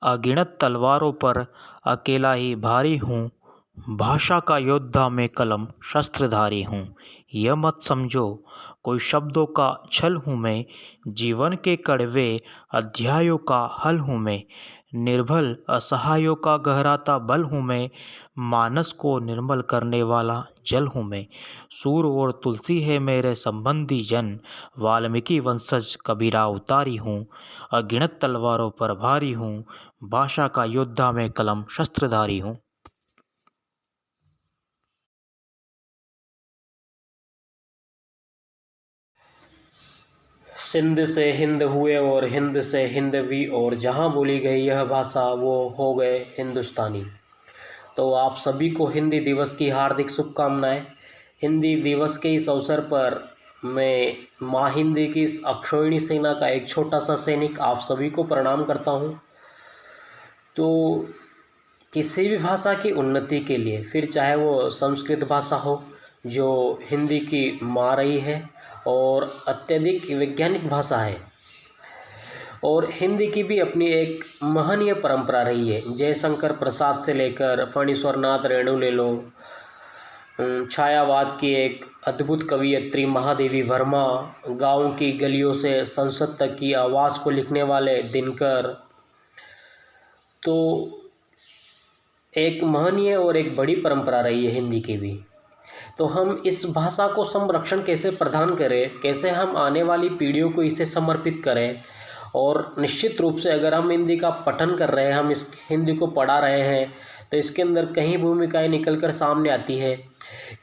अगिनत तलवारों पर अकेला ही भारी हूँ, भाषा का योद्धा मैं कलम शस्त्रधारी हूँ। यह मत समझो कोई शब्दों का छल हूँ मैं, जीवन के कड़वे अध्यायों का हल हूँ मैं। निर्बल असहायों का गहराता बल हूँ मैं, मानस को निर्मल करने वाला जल हूँ मैं। सूर और तुलसी है मेरे संबंधी जन, वाल्मीकि वंशज कबीरा अवतारी हूँ। अगिनत तलवारों पर भारी हूँ, भाषा का योद्धा मैं कलम शस्त्रधारी हूँ। सिंध से हिंद हुए और हिंद से हिंदवी, और जहाँ बोली गई यह भाषा वो हो गए हिंदुस्तानी। तो आप सभी को हिंदी दिवस की हार्दिक शुभकामनाएं। हिंदी दिवस के इस अवसर पर मैं माँ हिंदी की इस अक्षौहिणी सेना का एक छोटा सा सैनिक आप सभी को प्रणाम करता हूँ। तो किसी भी भाषा की उन्नति के लिए, फिर चाहे वो संस्कृत भाषा हो जो हिंदी की माँ रही है और अत्यधिक वैज्ञानिक भाषा है, और हिंदी की भी अपनी एक महनीय परंपरा रही है। जयशंकर प्रसाद से लेकर फणीश्वर नाथ रेणु ले लो, छायावाद की एक अद्भुत कवियत्री महादेवी वर्मा, गाँव की गलियों से संसद तक की आवाज़ को लिखने वाले दिनकर, तो एक महनीय और एक बड़ी परंपरा रही है हिंदी की भी। तो हम इस भाषा को संरक्षण कैसे प्रदान करें, कैसे हम आने वाली पीढ़ियों को इसे समर्पित करें, और निश्चित रूप से अगर हम हिंदी का पठन कर रहे हैं, हम इस हिंदी को पढ़ा रहे हैं, तो इसके अंदर कई भूमिकाएं निकल कर सामने आती है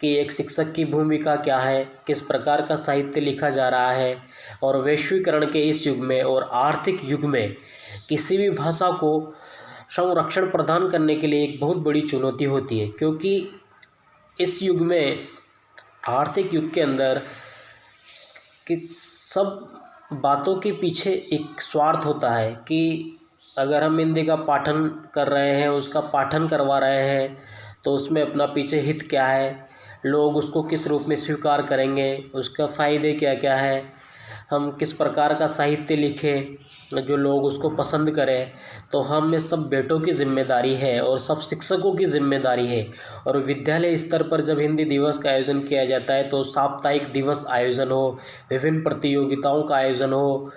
कि एक शिक्षक की भूमिका क्या है, किस प्रकार का साहित्य लिखा जा रहा है। और वैश्वीकरण के इस युग में और आर्थिक युग में किसी भी भाषा को संरक्षण प्रदान करने के लिए एक बहुत बड़ी चुनौती होती है, क्योंकि इस युग में, आर्थिक युग के अंदर, कि सब बातों के पीछे एक स्वार्थ होता है कि अगर हम हिंदी का पाठन कर रहे हैं, उसका पाठन करवा रहे हैं, तो उसमें अपना पीछे हित क्या है, लोग उसको किस रूप में स्वीकार करेंगे, उसका फ़ायदे क्या क्या है, हम किस प्रकार का साहित्य लिखें जो लोग उसको पसंद करें। तो हम में सब बेटों की जिम्मेदारी है और सब शिक्षकों की जिम्मेदारी है। और विद्यालय स्तर पर जब हिंदी दिवस का आयोजन किया जाता है तो साप्ताहिक दिवस आयोजन हो, विभिन्न प्रतियोगिताओं का आयोजन हो,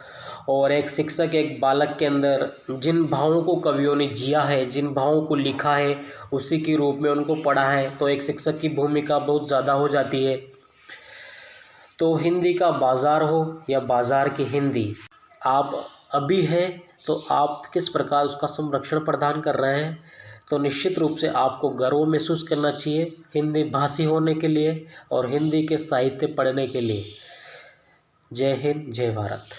और एक शिक्षक एक बालक के अंदर जिन भावों को कवियों ने जिया है, जिन भावों को लिखा है, उसी के रूप में उनको पढ़ा है, तो एक शिक्षक की भूमिका बहुत ज़्यादा हो जाती है। तो हिंदी का बाज़ार हो या बाज़ार की हिंदी, आप अभी हैं तो आप किस प्रकार उसका संरक्षण प्रदान कर रहे हैं, तो निश्चित रूप से आपको गर्व महसूस करना चाहिए हिंदी भाषी होने के लिए और हिंदी के साहित्य पढ़ने के लिए। जय हिंद, जय भारत।